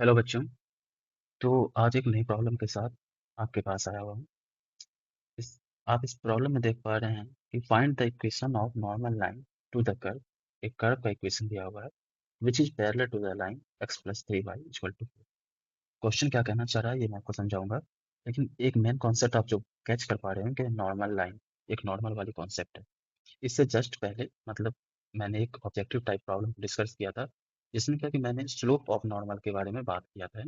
Hello बच्चों। तो आज एक नई प्रॉब्लम के साथ आपके पास आया हुआ हूँ। इस आप इस प्रॉब्लम में देख पा रहे हैं कि find the equation of normal line to the curve. एक कर्व का इक्वेशन दिया हुआ है which is parallel to the line x plus 3y equal to 4। Question क्या कहना चाह रहा है ये मैं आपको समझाऊंगा, लेकिन एक मेन कॉन्सेप्ट आप जो कैच कर पा रहे हैं कि नॉर्मल लाइन एक नॉर्मल वाली कॉन्सेप्ट है। इससे जस्ट पहले मतलब मैंने एक ऑब्जेक्टिव टाइप प्रॉब्लम डिस्कस किया था जिसमें क्या कि मैंने स्लोप ऑफ नॉर्मल के बारे में बात किया था।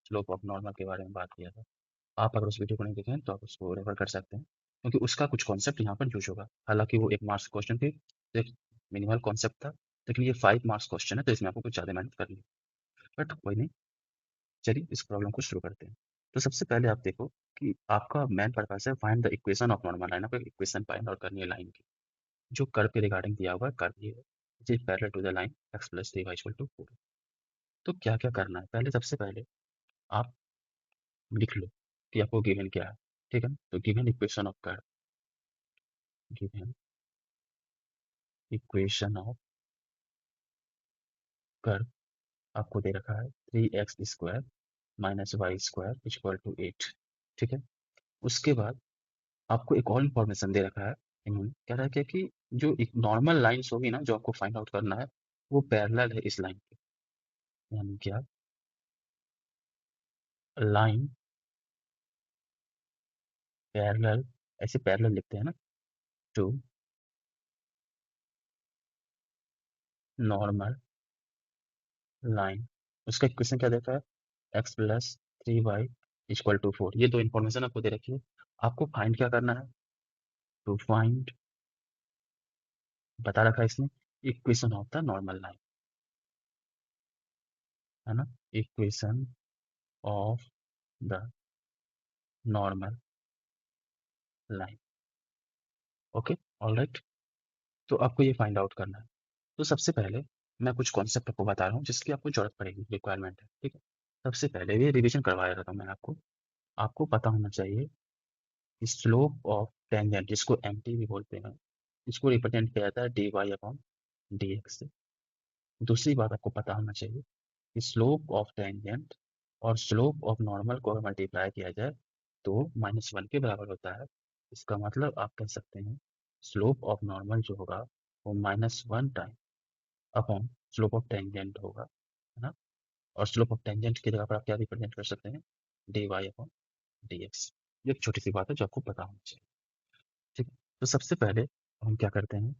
स्लोप ऑफ नॉर्मल के बारे में बात किया था। आप अगर उस वीडियो को नहीं देखे हैं तो आप उसको रेफर कर सकते हैं, क्योंकि उसका कुछ कॉन्सेप्ट यहाँ पर यूज होगा। हालांकि वो 1 मार्क्स क्वेश्चन थी, तो एक मिनिमल कॉन्सेप्ट था, लेकिन ये 5 मार्क्स क्वेश्चन है तो इसमें आपको कुछ ज़्यादा मेहनत करनी है। बट कोई नहीं, चलिए इस प्रॉब्लम को शुरू करते हैं। तो सबसे पहले आप देखो कि आपका मेन पर्पस है find the equation of normal line. आपको इक्वेशन फाइंड आउट करनी है लाइन की, जो कर्व के रिगार्डिंग दिया हुआ है। कर्व ये है which is parallel to the line x plus 3y equal to 4। तो क्या क्या करना है, पहले सबसे पहले आप लिख लो कि आपको गिवन क्या है। ठीक है, तो given equation of curve, given equation of curve आपको दे रखा है 3x² minus y square equal to 8। ठीक है, उसके बाद आपको एक और इन्फॉर्मेशन दे रखा है। इन्होंने कह रहा है कि जो एक नॉर्मल लाइन्स होगी ना जो आपको फाइंड आउट करना है, वो पैरेलल है इस लाइन के। यानी क्या, लाइन पैरेलल, ऐसे पैरेलल लिखते हैं ना, टू नॉर्मल लाइन। उसका इक्वेशन क्या देता है, x plus 3y equal to 4। ये दो इन्फॉर्मेशन आपको दे रखी है। आपको फाइंड क्या करना है, टू फाइंड, बता रखा है इसमें, equation of the normal line, है ना, equation of the normal line. Okay, alright. तो आपको ये फाइंड आउट करना है। तो सबसे पहले मैं कुछ कॉन्सेप्ट आपको बता रहा हूँ जिसकी आपको जरूरत पड़ेगी, रिक्वायरमेंट है। ठीक है, सबसे पहले ये रिवीजन करवाया रहता हूँ मैं आपको। आपको पता होना चाहिए कि स्लोप ऑफ टेंजेंट, जिसको एम टी भी बोलते हैं, इसको रिप्रेजेंट किया जाता है d y upon d x से। दूसरी बात आपको पता होना चाहिए कि स्लोप ऑफ टेंजेंट और स्लोप ऑफ नॉर्मल को अगर मल्टीप्लाई किया जाए तो -1 के बराबर होता है। इसका मतलब आप कह सकते हैं स्लोप ऑफ नॉर्मल जो होगा वो -1 time upon slope of tangent होगा, है ना। और स्लोप ऑफ टेंजेंट की जगह पर आप क्या रिप्रेजेंट कर सकते हैं, d y upon d x. ये एक छोटी सी बात है जो आपको पता होनी चाहिए। ठीक है, तो सबसे पहले हम क्या करते हैं,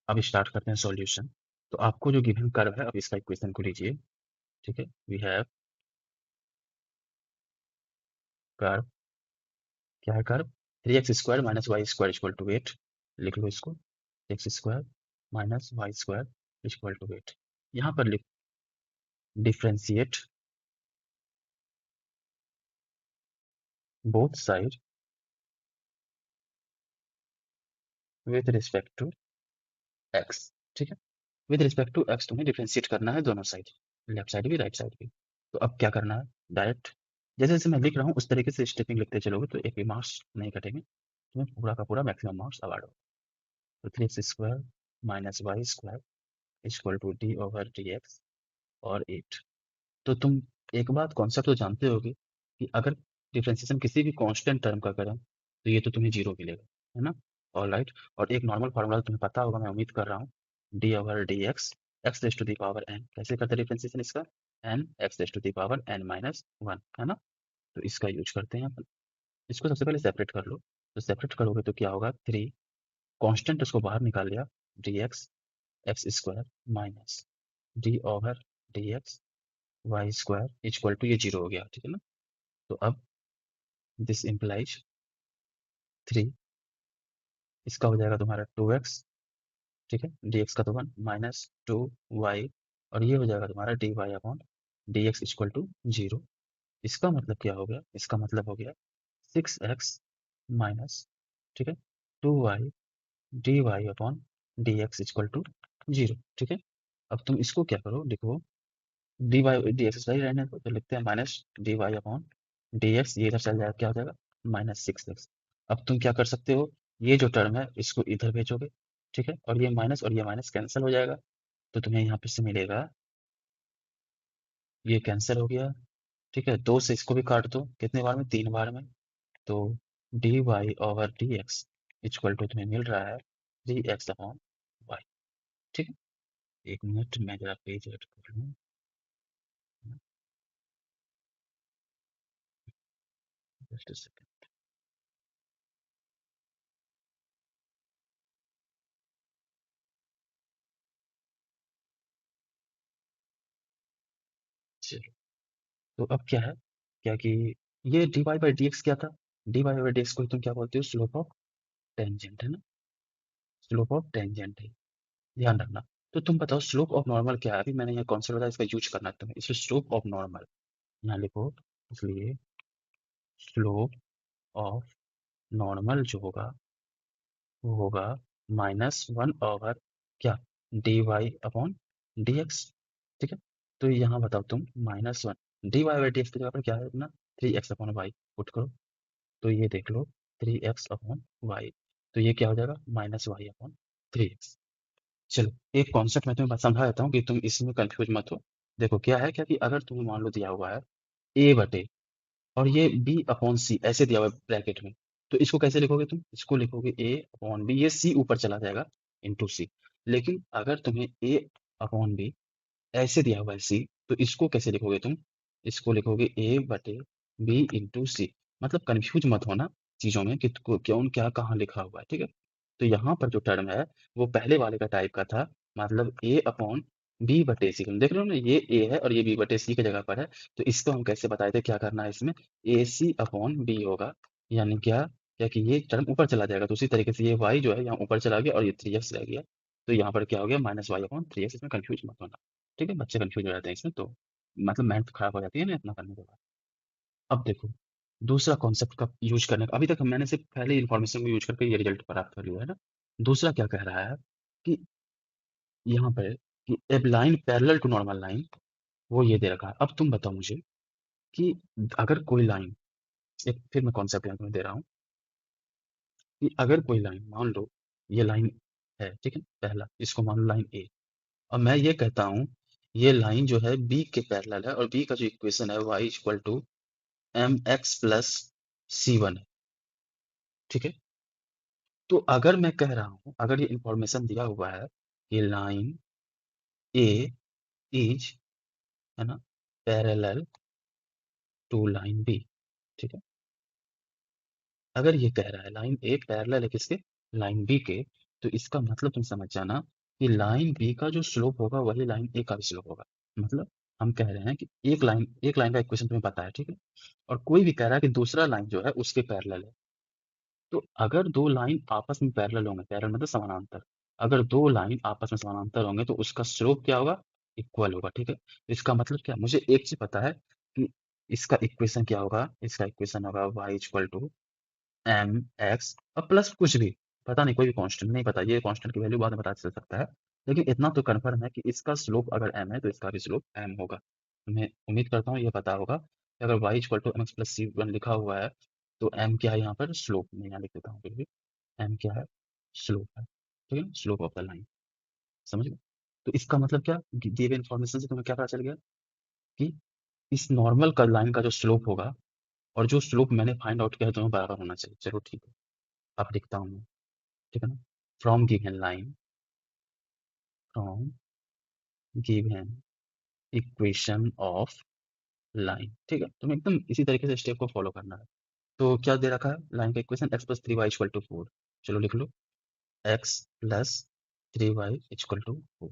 अब स्टार्ट करते हैं सॉल्यूशन। तो आपको जो गिवन कर्व है, अब इसका इक्वेशन को लीजिए। ठीक है, वी हैव कर्व, क्या है curve, 3x² minus y square equal to 8। लिख लो इसको, x² minus y square equal to 8। यहाँ पर लिख, differentiate both side with respect to x। ठीक है, विद रिस्पेक्ट टू x तुम्हें डिफ्रेंशिएट करना है दोनों साइड, लेफ्ट साइड भी राइट साइड भी। तो अब क्या करना है, डायरेक्ट जैसे जैसे मैं लिख रहा हूँ उस तरीके से स्टेपिंग लिखते चलोगे तो एक भी मार्क्स नहीं कटेंगे, तुम्हें पूरा का पूरा मैक्सिमम मार्क्स अवार्ड होगा। तो 3x² minus y square equal to d over d x और 8। तो तुम एक बात कॉन्सेप्ट तो जानते होगे कि अगर डिफरेंशिएशन किसी भी कांस्टेंट टर्म का करें तो ये तो तुम्हें जीरो मिलेगा, है ना। ऑल राइट, और एक नॉर्मल फार्मूला तुम्हें पता होगा, मैं उम्मीद कर रहा हूँ, d over d x x raise to the power n. कैसे करते हैं डिफरेंशिएशन इसका, n x raise to the power n minus one, है ना। तो इसका यूज करते हैं अपन। इसको सबसे पहले सेपरेट कर लो। तो सेपरेट करोगे तो क्या होगा, 3 कॉन्स्टेंट उसको बाहर निकाल लिया, d x x square minus d over d x y square equal to, ये जीरो हो गया, ठीक है ना। तो अब दिस इम्प्लाइज 3, इसका हो जाएगा तुम्हारा 2x। ठीक है, dx का तो 1 माइनस 2y, और ये हो जाएगा तुम्हारा dy upon dx equal to 0। इसका मतलब क्या हो गया, इसका मतलब हो गया 6x माइनस, ठीक है, 2y dy upon dx equal to 0। ठीक है, अब तुम इसको क्या करो, लिखो dy dx सही रहने को तो लिखते हैं माइनस dy अपॉन dx, ये इधर चल जाएगा, क्या हो जाएगा -6x। अब तुम क्या कर सकते हो, ये जो टर्म है इसको इधर भेजोगे, ठीक है, और ये माइनस कैंसिल हो जाएगा। तो तुम्हें यहाँ पे से मिलेगा ये कैंसिल हो गया। ठीक है, 2 से इसको भी काट दो, कितने बार में, 3 बार में। तो d y over d x equal to तुम्हें मिल रहा है 3x अपॉन वाई। ठीक है, 1 मिनट मैं जरा पेज ऐड कर लूँ। Just a second. चलो, तो अब क्या है, क्या कि ये d y by d x क्या था, d y by d x को तुम क्या बोलते हो, स्लोप ऑफ टेंजेंट है ना, स्लोप ऑफ टेंजेंट है, ध्यान रखना। तो तुम बताओ स्लोप ऑफ नॉर्मल क्या है, अभी मैंने यहाँ कॉन्सेप्ट बताया, इसका यूज करना है तुम्हें, इसलिए स्लोप ऑफ नॉर्मल यहाँ लिखो, इसलिए स्लोप ऑफ नॉर्मल जो होगा वो होगा -1 ओवर क्या, d y upon d x. ठीक है, तो यहाँ बताओ तुम -1 d y by d x की जगह पर क्या है अपना, 3x अपॉन वाई पुट करो, तो ये देख लो 3x अपॉन वाई, तो ये क्या हो जाएगा, -y अपॉन 3x। चलो, एक कॉन्सेप्ट मैं तुम्हें समझा देता हूँ कि तुम इसमें कंफ्यूज मत हो। देखो क्या है, क्या कि अगर तुम्हें मान लो दिया हुआ है a बटे और ये b अपॉन सी ऐसे दिया हुआ है ब्रैकेट में, तो इसको कैसे लिखोगे तुम, इसको लिखोगे a अपॉन बी, ये c ऊपर चला जाएगा इंटू सी। लेकिन अगर तुम्हें a अपॉन बी ऐसे दिया हुआ है सी, तो इसको कैसे लिखोगे तुम, इसको लिखोगे ए बटे बी इंटू सी। मतलब कंफ्यूज मत होना चीजों में कि क्यों क्या कहाँ लिखा हुआ है। ठीक है, तो यहाँ पर जो टर्म है वो पहले वाले का टाइप का था, मतलब ए अपॉन बी बटे सी, तुम देख रहे हो ना, ये ए है और ये बी बटे सी की जगह पर है। तो इसको हम कैसे बताए थे, क्या करना है इसमें, ए सी अपॉन बी होगा, यानी क्या, क्या कि ये टर्म ऊपर चला जाएगा, तो उसी तरीके से ये वाई जो है यहाँ ऊपर चला गया और ये 3x रह गया, तो यहाँ पर क्या हो गया, -y अपॉन 3x। इसमें कंफ्यूज मत होना। ठीक है, बच्चे कंफ्यूज हो जाते हैं इसमें, तो मतलब मेहनत खराब हो जाती है ना इतना करने के बाद। अब देखो, दूसरा कॉन्सेप्ट का यूज करने का, अभी तक मैंने सिर्फ पहले इन्फॉर्मेशन को यूज करके ये रिजल्ट प्राप्त कर लिया है ना। दूसरा क्या कह रहा है कि यहाँ पर कि a line parallel to normal line, वो ये दे रखा है। अब तुम बताओ मुझे कि अगर कोई लाइन, एक फिर मैं कॉन्सेप्ट यहाँ तुम्हें दे रहा हूँ, कि अगर कोई लाइन मान लो ये लाइन है, ठीक है, पहला इसको मान लो लाइन ए, और मैं ये कहता हूँ ये लाइन जो है बी के पैरेलल है, और बी का जो इक्वेशन है y equal to m x plus c one है। ठीक है, तो अगर मैं कह रहा हूं, अगर ये इंफॉर्मेशन दिया हुआ है कि लाइन ए इज, है ना, पैरेलल टू लाइन बी। ठीक है, अगर ये कह रहा है लाइन ए पैरेलल है किसके, लाइन बी के, तो इसका मतलब तुम समझ जाना कि लाइन बी का जो स्लोप होगा वही लाइन ए का भी स्लोप होगा। मतलब हम कह रहे हैं कि एक लाइन का इक्वेशन तुम्हें पता है, ठीक है, और कोई भी कह रहा है कि दूसरा लाइन जो है उसके पैरेलल है। तो अगर दो लाइन आपस में पैरेलल होंगे, पैरेलल मतलब समानांतर, अगर दो लाइन आपस में समानांतर होंगे तो उसका स्लोप क्या होगा, इक्वल होगा। ठीक है, इसका मतलब क्या, मुझे एक चीज पता है कि इसका इक्वेशन क्या होगा, इसका इक्वेशन होगा y equal to m x और प्लस कुछ भी, पता नहीं, कोई भी कांस्टेंट नहीं पता, ये कांस्टेंट की वैल्यू बाद में पता चल सकता है, लेकिन इतना तो कन्फर्म है कि इसका स्लोप अगर m है तो इसका भी स्लोप m होगा। मैं उम्मीद करता हूँ ये पता होगा कि अगर y equal to m x plus c one लिखा हुआ है, तो m क्या है यहाँ पर, स्लोप में यहाँ लिख देता हूँ फिर भी, m क्या है, स्लोप है। ठीक है, स्लोप ऑफ द लाइन, समझ गए। तो इसका मतलब क्या, दिए गए इन्फॉर्मेशन से तुम्हें क्या पता चल गया कि इस नॉर्मल का लाइन का जो स्लोप होगा और जो स्लोप मैंने फाइंड आउट किया है दोनों बराबर होना चाहिए। चलो ठीक है, अब लिखता हूँ मैं, ठीक है ना, from given line, from given equation of line. ठीक है, तुम्हें एकदम इसी तरीके से स्टेप को फॉलो करना है। तो क्या दे रखा है, लाइन का equation x plus 3y equal to 4। चलो लिख लो, x plus 3y equal to 4।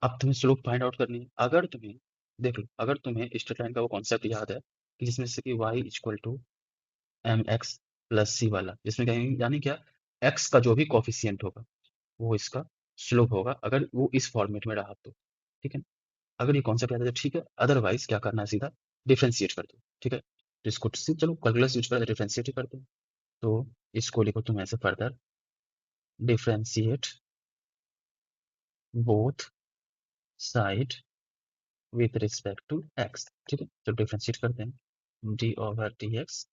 अब तुम्हें स्लोप फाइंड आउट करनी है। अगर तुम्हें, देख लो, अगर तुम्हें स्ट्रेट लाइन का वो कॉन्सेप्ट याद है कि जिसमें से कि y equal to m x plus c वाला, जिसमें कहीं यानी क्या, x का जो भी कॉफिशियंट होगा वो इसका स्लोप होगा, अगर वो इस फॉर्मेट में रहा तो। ठीक है, अगर ये कॉन्सेप्ट याद है तो ठीक है, अदरवाइज क्या करना है, सीधा डिफरेंशिएट कर दो। ठीक है, तो इसको चलो कैलकुलस यूज कर डिफरेंशिएट ही कर दो। तो इसको लिखो तुम ऐसे, further differentiate both side with respect to x. ठीक है, तो डिफरेंशिएट करते हैं, d over d x,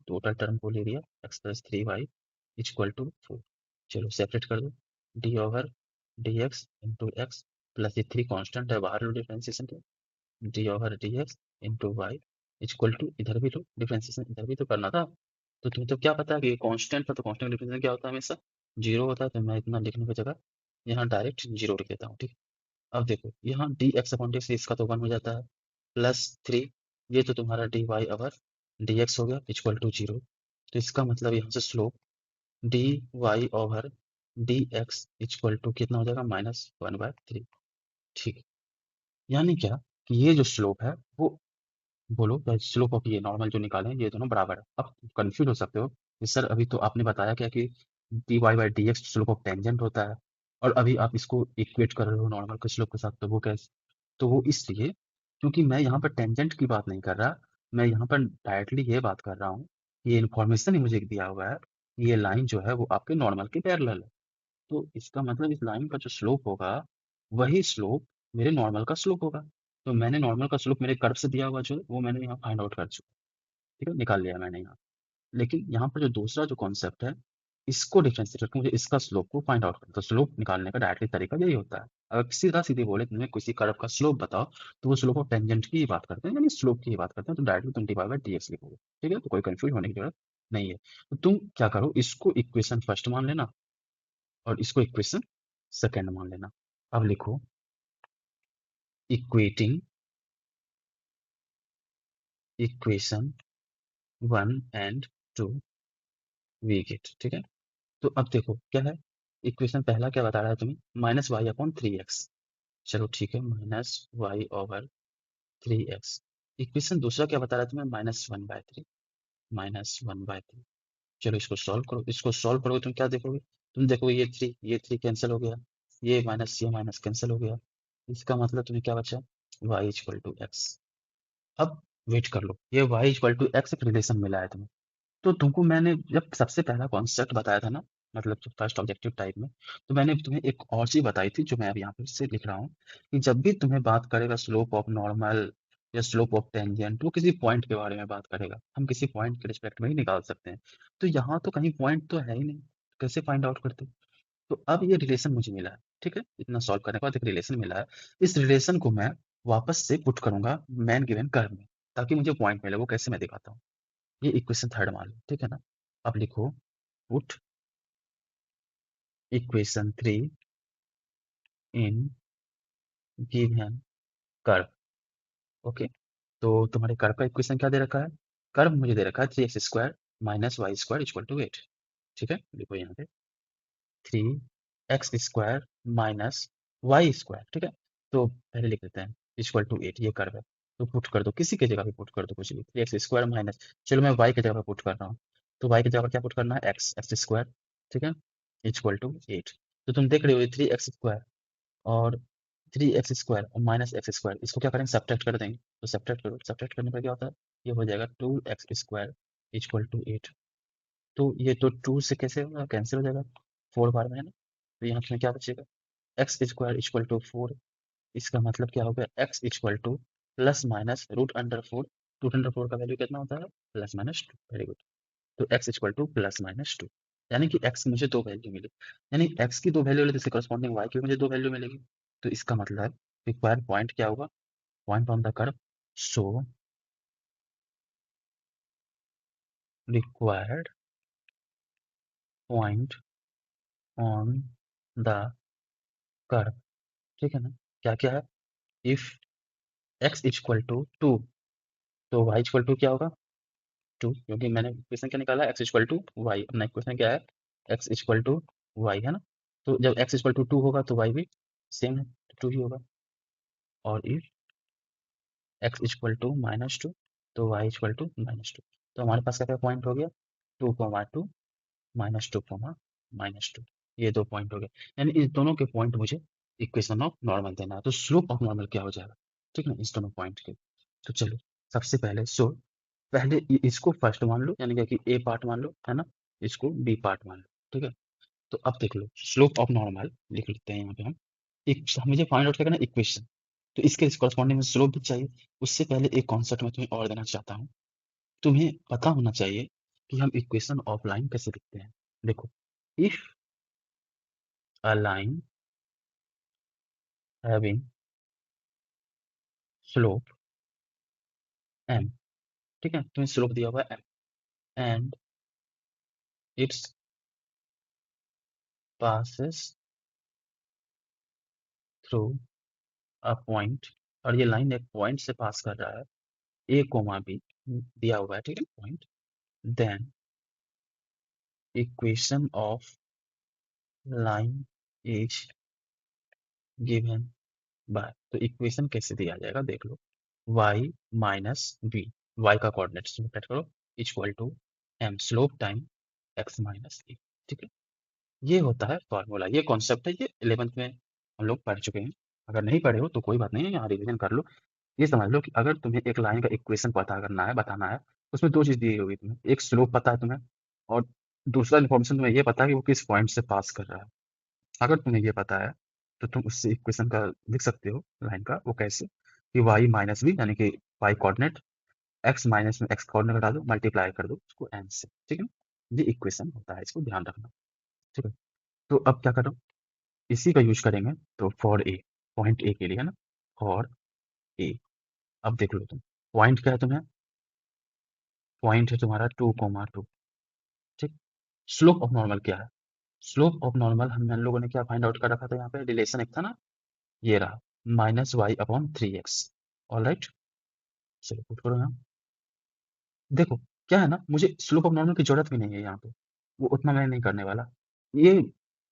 total term को ले लिया, x plus 3y equal to 4। चलो सेपरेट कर दो, d over d x into x plus ये 3 कॉन्स्टेंट है, बाहर लो डिफरेंशिएशन के, d over d x into y equal to, इधर भी लो डिफ्रेंसिएशन, इधर भी तो करना था। तो तुम्हें तो क्या पता है कि ये कांस्टेंट था, तो कांस्टेंट डिफरेंशिएशन क्या होता है, हमेशा जीरो होता है। तो मैं इतना लिखने की जगह यहाँ डायरेक्ट जीरो लिख देता हूँ, ठीक। अब देखो यहाँ D x upon d x, इसका तो वन हो जाता है, प्लस थ्री, ये तो तुम्हारा d y over d x हो गया इक्वल टू जीरो। तो इसका मतलब यहाँ से slope d y over d x equal to कितना हो जाएगा, माइनस वन बाय थ्री, ठीक। यानी क्या कि ये जो स्लोप है वो, बोलो स्लोप ऑफ ये नॉर्मल जो निकाले ये दोनों बराबर है। अब कंफ्यूज हो सकते हो कि सर अभी तो आपने बताया क्या कि d y by d x slope of tangent होता है, और अभी आप इसको इक्वेट कर रहे हो नॉर्मल के स्लोप के साथ, तो वो कैसे? तो वो इसलिए क्योंकि मैं यहाँ पर टेंजेंट की बात नहीं कर रहा, मैं यहाँ पर डायरेक्टली ये बात कर रहा हूँ, ये इन्फॉर्मेशन ही मुझे दिया हुआ है, ये लाइन जो है वो आपके नॉर्मल के पैरेलल है। तो इसका मतलब इस लाइन का जो स्लोप होगा वही स्लोप मेरे नॉर्मल का स्लोप होगा। तो मैंने नॉर्मल का स्लोप मेरे कर्व से दिया हुआ जो है वो मैंने यहाँ फाइंड आउट कर चुका, ठीक है, निकाल लिया मैंने यहाँ। लेकिन यहाँ पर जो दूसरा जो कॉन्सेप्ट है, इसको डिफरेंशिएट करके मुझे इसका स्लोप को फाइंड आउट करना, तो स्लोप निकालने का डायरेक्टली तरीका यही होता है। अगर सीधा सीधे बोले तुम्हें किसी कर्व का स्लोप बताओ, तो वो स्लोप ऑफ टेंजेंट की ही बात करते हैं, यानी स्लोप की ही बात करते हैं, तो डायरेक्टली तुम d y by d x लिखोगे, ठीक है, तो कोई कंफ्यूज होने की जरूरत नहीं है। तो तुम क्या करो, इसको इक्वेशन फर्स्ट मान लेना और इसको इक्वेशन सेकंड मान लेना। अब लिखो equating equation one and two we get, ठीक है। तो अब देखो क्या है, इक्वेशन पहला क्या बता रहा है तुम्हें, minus y upon three x. चलो ठीक है, minus y over three x. Equation दूसरा क्या बता रहा है तुम्हें, minus one by three, minus one by three. चलो इसको सॉल्व करो, इसको सॉल्व करोगे तुम क्या देखोगे, तुम देखोगे ये थ्री कैंसिल हो गया, ये माइनस कैंसिल हो गया। इसका मतलब तुम्हें क्या बचा, वाई इक्वल टू एक्स। अब वेट कर लो, ये y इक्वल टू एक्स एक रिलेशन मिला है तुम्हें। तो तुमको मैंने जब सबसे पहला कॉन्सेप्ट बताया था ना, मतलब जो फर्स्ट ऑब्जेक्टिव टाइप में, तो मैंने तुम्हें एक और चीज बताई थी जो मैं अब यहाँ पे से लिख रहा हूँ, कि जब भी तुम्हें बात करेगा स्लोप ऑफ नॉर्मल या स्लोप ऑफ टेंजेंट, वो किसी पॉइंट के बारे में बात करेगा, हम किसी पॉइंट के रिस्पेक्ट में ही निकाल सकते हैं। तो यहाँ तो कहीं पॉइंट तो है ही नहीं, कैसे फाइंड आउट करते? तो अब ये रिलेशन मुझे मिला है, ठीक है, इतना सॉल्व करने के बाद एक रिलेशन मिला है। इस रिलेशन को मैं वापस से पुट करूंगा मैन गिवन कर्व में, ताकि मुझे पॉइंट मिले, वो कैसे मैं दिखाता हूँ। ये इक्वेशन थर्ड मान लो, ठीक है ना। अब लिखो put equation three in given curve. Okay, तो तुम्हारे कर्व का इक्वेशन क्या दे रखा है, कर्व मुझे दे रखा है three x square minus y square equal to eight, ठीक है, देखो यहाँ पे three x square minus y square, ठीक है। तो पहले लिख लेते हैं इक्वल टू एट, ये कर्व है। तो पुट कर दो, किसी की जगह पे पुट कर दो, कुछ भी, थ्री एक्स स्क्वायर माइनस, चलो मैं वाई की जगह पे पुट कर रहा हूँ। तो वाई की जगह पर क्या पुट करना है, एक्स एक्स स्क्वायर, ठीक है, इक्वल टू एट। तो तुम देख रहे हो थ्री एक्स स्क्वायर और थ्री एक्स स्क्वायर और माइनस एक्स स्क्वायर, इसको क्या करेंगे, सब्ट्रैक्ट कर देंगे। तो सब्ट्रैक्ट करो, सब्ट्रैक्ट करने पर क्या होता है, ये हो जाएगा two x square equal to eight. तो ये तो टू से कैसे होगा, कैंसिल हो जाएगा, फोर बार में है ना। तो यहाँ तुम्हें क्या बचेगा, x square equal to four. इसका मतलब क्या हो गया, x equal to plus minus root under four. Root under four का वैल्यू कितना होता है, plus minus two, very good. तो x equal to plus minus two, यानी कि एक्स मुझे दो वैल्यू मिली, यानी एक्स की दो वैल्यू मिली, करस्पॉन्डिंग वाई की मुझे दो वैल्यू मिलेगी। तो इसका मतलब रिक्वायर्ड पॉइंट क्या होगा, point on the curve, so required point on the curve, ठीक है ना। क्या क्या है, if x equal to two, तो वाई इक्वल टू क्या होगा, टू, क्योंकि मैंने इक्वेशन क्या निकाला, एक्स इक्वल टू वाई, अपना इक्वेशन क्या है, एक्स इक्वल टू वाई, है ना। तो जब एक्स इक्वल टू टू होगा तो वाई भी सेम है, तो टू ही होगा। और if x equal to minus two, तो y equal to minus two. तो हमारे पास क्या क्या पॉइंट हो गया, two comma two minus two comma minus two, ये दो पॉइंट हो गए। यानी इस दोनों के पॉइंट मुझे इक्वेशन ऑफ नॉर्मल देना है, तो स्लोप ऑफ नॉर्मल क्या हो जाएगा, ठीक है ना, इस दोनों पॉइंट के। तो चलो सबसे पहले सो पहले इसको फर्स्ट मान लो, यानी क्या कि ए पार्ट मान लो, है ना, इसको बी पार्ट मान लो, ठीक है। तो अब देख लो स्लोप ऑफ नॉर्मल लिख लेते हैं यहाँ पे हम, एक मुझे फाइंड आउट करना इक्वेशन, तो इसके कॉरस्पॉन्डिंग में स्लोप भी चाहिए। उससे पहले एक कॉन्सेप्ट मैं तुम्हें और देना चाहता हूँ, तुम्हें पता होना चाहिए कि हम इक्वेशन ऑफ लाइन कैसे लिखते हैं। देखो, if a line having slope m, ठीक है, तुम्हें स्लोप दिया हुआ है m and it's passes through a point, और ये लाइन एक पॉइंट से पास कर रहा है, ए कोमा बी दिया हुआ है, ठीक है, point, then equation of line is given by, तो इक्वेशन कैसे दिया जाएगा देख लो, y माइनस बी, y का कोऑर्डिनेट सब्ट्रैक्ट करो, equal to m slope time x minus e, ठीक है। ये होता है फॉर्मूला, ये कॉन्सेप्ट है, ये 11th में हम लोग पढ़ चुके हैं। अगर नहीं पढ़े हो तो कोई बात नहीं है, यहाँ रिवीजन कर लो। ये समझ लो कि अगर तुम्हें एक लाइन का इक्वेशन पता करना है, बताना है, उसमें दो चीज़ दी होगी तुम्हें, एक स्लोप पता है तुम्हें, और दूसरा इन्फॉर्मेशन तुम्हें ये पता है कि वो किस पॉइंट से पास कर रहा है। अगर तुम्हें ये पता है तो तुम उससे इक्वेशन का लिख सकते हो लाइन का, वो कैसे कि y माइनस बी, यानी कि y कोऑर्डिनेट, x माइनस में x कोऑर्डिनेट घटा दो, मल्टीप्लाई कर दो उसको n से, ठीक है। ये इक्वेशन होता है, इसको ध्यान रखना, ठीक है। तो अब क्या करो, इसी का यूज करेंगे, तो फॉर ए, पॉइंट ए के लिए है ना, फॉर ए, अब देख लो तुम, पॉइंट क्या है तुम्हें, पॉइंट है तुम्हारा 2,2, ठीक। स्लोप ऑफ नॉर्मल क्या है, स्लोप ऑफ नॉर्मल हम लोगों ने क्या फाइंड आउट कर रखा था, यहाँ पे रिलेशन एक था ना, ये रहा, -y/3x, ऑल राइट। चलो पुट करो यहाँ, देखो क्या है ना, मुझे स्लोप ऑफ नॉर्मल की जरूरत भी नहीं है यहाँ पे, वो उतना मैं नहीं करने वाला। ये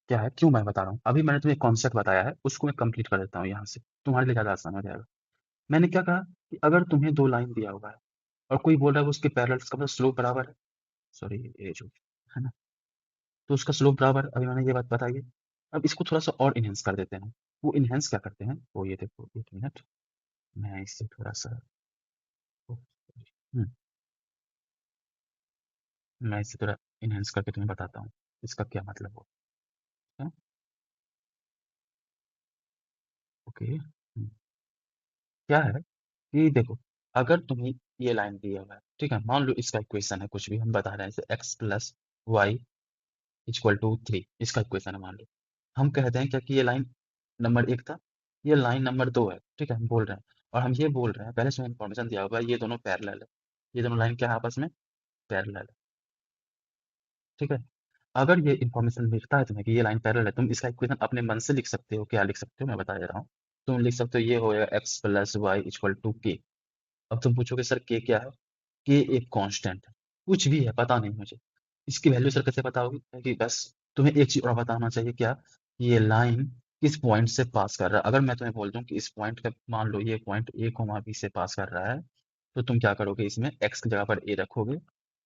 क्या है, क्यों मैं बता रहा हूँ, अभी मैंने तुम्हें कॉन्सेप्ट बताया है, उसको मैं कंप्लीट कर देता हूँ यहाँ से, तुम्हारे लिए ज़्यादा आसान हो जाएगा। मैंने क्या कहा कि अगर तुम्हें दो लाइन दिया हुआ है और कोई बोल रहा है वो उसके पैरेलल, इसका मतलब स्लोप बराबर है, सॉरी ये जो है ना, तो उसका स्लोप बराबर, अभी मैंने ये बात बताई है। अब इसको थोड़ा सा और इनहेंस कर देते हैं, वो इनहेंस क्या करते हैं, वो ये देखो, एक मिनट, मैं इससे थोड़ा सा, हम्म, मैं इससे थोड़ा इनहेंस करके तुम्हें बताता हूँ इसका क्या मतलब हो, है, ओके। क्या है कि देखो, अगर तुम्हें ये लाइन दिया हुआ है, ठीक है, मान लो इसका इक्वेशन है, कुछ भी हम बता रहे हैं, जैसे x plus y equal to 3, इसका इक्वेशन है मान लो, हम कहते हैं क्या कि ये लाइन नंबर 1 था, ये लाइन नंबर 2 है, ठीक है, हम बोल रहे हैं, और हम ये बोल रहे हैं, पहले से इन्फॉर्मेशन दिया हुआ है, ये दोनों पैरेलल है, ये दोनों लाइन क्या है आपस में, पैरेलल है, ठीक है। अगर ये इन्फॉर्मेशन मिलता है तुम्हें कि ये लाइन पैरेलल है, तुम इसका इक्वेशन अपने मन से लिख सकते हो, क्या लिख सकते हो मैं बता दे रहा हूँ, तुम लिख सकते हो ये होगा x plus y equal to k. अब तुम पूछोगे सर के क्या है, के एक कांस्टेंट है, कुछ भी है पता नहीं मुझे, इसकी वैल्यू सर कैसे पता होगी, कि बस तुम्हें एक चीज और बताना चाहिए, क्या, ये लाइन किस पॉइंट से पास कर रहा है। अगर मैं तुम्हें बोल दूं कि इस पॉइंट का, मान लो ये पॉइंट ए कोमा बी से पास कर रहा है, तो तुम क्या करोगे, इसमें एक्स की जगह पर ए रखोगे,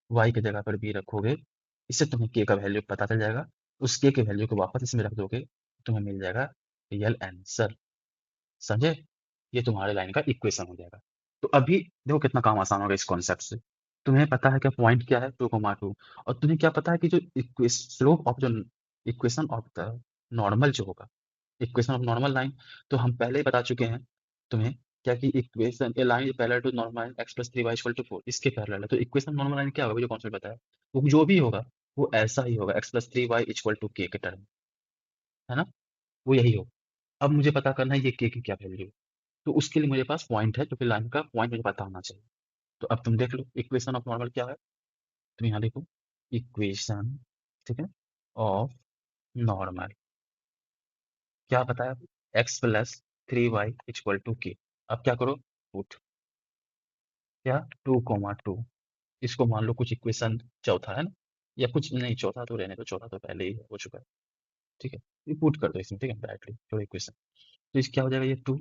वाई की जगह पर बी रखोगे, इससे तुम्हें के का वैल्यू पता चल जाएगा, उस के वैल्यू को वापस इसमें रख दोगे, तुम्हें मिल जाएगा रियल आंसर, समझे, ये तुम्हारे लाइन का इक्वेशन हो जाएगा। तो अभी देखो कितना काम आसान होगा इस कॉन्सेप्ट से, तुम्हें पता है क्या पॉइंट क्या है, 2,2, और तुम्हें क्या पता है कि जो स्लोप ऑफ जो इक्वेशन ऑफ द नॉर्मल जो होगा, इक्वेशन ऑफ नॉर्मल लाइन, तो हम पहले ही बता चुके हैं तुम्हें, क्या कि equation a line parallel to normal x plus 3y equal to 4, इसके पैरेलल है, तो इक्वेशन नॉर्मल लाइन क्या होगा, जो कॉन्सेप्ट बताया, वो जो भी होगा वो ऐसा ही होगा, x plus 3y equal to के टर्म, है ना, वो यही होगा। अब मुझे पता करना है ये के की क्या वैल्यू है, तो उसके लिए मेरे पास पॉइंट है, क्योंकि लाइन का पॉइंट मुझे पता होना चाहिए। तो अब तुम देख लो इक्वेशन ऑफ नॉर्मल क्या है, तुम यहाँ देखो, इक्वेशन, ठीक है, ऑफ नॉर्मल क्या बताया, x plus 3y equal to k. अब क्या करो, पुट क्या, 2,2, इसको मान लो कुछ इक्वेशन चौथा है ना, या कुछ नहीं, चौथा तो रहने दो, चौथा तो पहले ही हो चुका है, ठीक है, ये पुट कर दो इसमें, ठीक है, डायरेक्टली जो इक्वेशन, तो इस क्या हो जाएगा, ये 2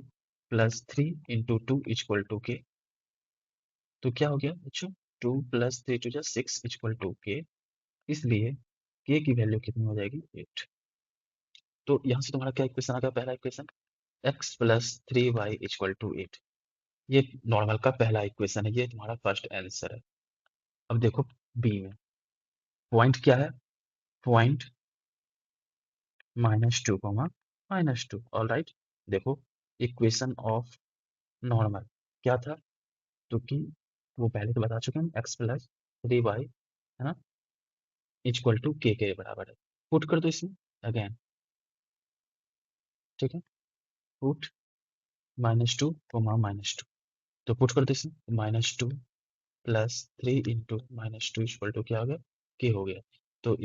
प्लस 3 × 2 इक्वल टू के, तो क्या हो गया बच्चों, 2 प्लस 3 × 6 इक्वल टू के, इसलिए के की वैल्यू कितनी हो जाएगी, 8। तो यहाँ से तुम्हारा क्या इक्वेशन आ गया, पहला equation, x plus 3y equal to 8, ये नॉर्मल का पहला इक्वेशन है, ये तुम्हारा फर्स्ट आंसर है। अब देखो बी में पॉइंट क्या है, पॉइंट -2, -2, ऑल राइट। देखो इक्वेशन ऑफ नॉर्मल क्या था, जो कि वो पहले तो बता चुके हैं, x प्लस 3y, है ना, इक्वल टू के बराबर है, पुट कर दो इसमें अगेन, ठीक है, पुट -2, -2, तो पुट कर दो इसमें, -2 प्लस 3 इंटू -2 इक्वल टू क्या हो गया, के हो गया। तो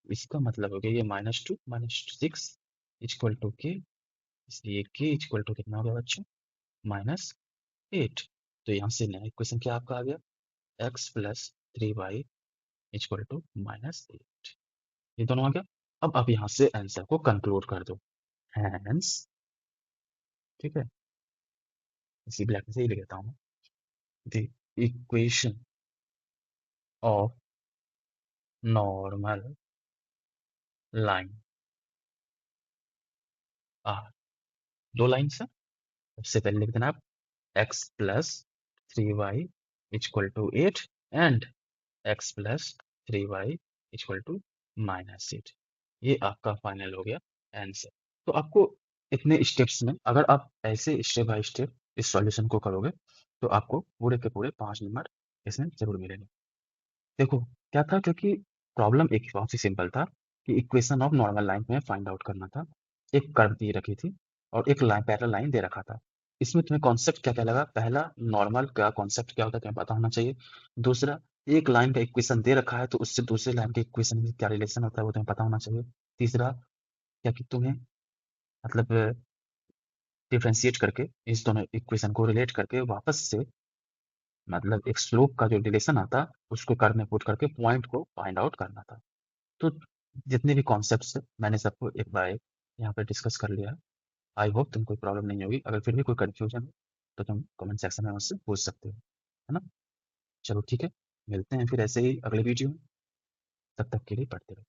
इसका मतलब हो गया ये -2 -6 इक्वल टू के, इसलिए के इक्वल टू कितना हो गया बच्चों, -8। तो यहाँ से नया इक्वेशन क्या आपका आ गया, x plus 3y equal to -8। ये दोनों आ गया। अब आप यहाँ से आंसर को कंक्लूड कर दो, हैंस, ठीक है, इसी ब्लैक से ही लिखता हूँ, the equation of normal line are, दो लाइन है। सबसे पहले लिख देना आप x plus 3y equal to 8 and x plus 3y equal to -8। ये आपका फाइनल हो गया आंसर। तो आपको इतने स्टेप्स में अगर आप ऐसे स्टेप बाय स्टेप इस सॉल्यूशन को करोगे तो आपको पूरे के पूरे 5 नंबर इसमें जरूर मिलेंगे। देखो क्या था, क्योंकि प्रॉब्लम एक बहुत ही सिंपल था कि इक्वेशन ऑफ नॉर्मल लाइन में फाइंड आउट करना था। एक कर्व दी रखी थी और एक लाइन पैरेलल लाइन दे रखा था। इसमें तुम्हें कॉन्सेप्ट क्या क्या लगा, पहला नॉर्मल का कॉन्सेप्ट क्या होता है तुम्हें पता होना चाहिए। दूसरा, एक लाइन का इक्वेशन दे रखा है तो उससे दूसरे लाइन के इक्वेशन में क्या रिलेशन होता है वो तुम्हें पता होना चाहिए। तीसरा, क्या कि तुम्हें मतलब डिफरेंशिएट करके इस दोनों इक्वेशन को रिलेट करके वापस से मतलब एक स्लोप का जो रिलेशन आता उसको कर्व में पुट करके पॉइंट को फाइंड आउट करना था। तो जितने भी कॉन्सेप्ट्स मैंने सबको एक बार एक यहाँ पे डिस्कस कर लिया है। आई होप तुम कोई प्रॉब्लम नहीं होगी, अगर फिर भी कोई कंफ्यूजन हो तो तुम कमेंट सेक्शन में मुझसे पूछ सकते हो, है ना। चलो ठीक है, मिलते हैं फिर ऐसे ही अगले वीडियो में, तब तक के लिए पढ़ते रहो।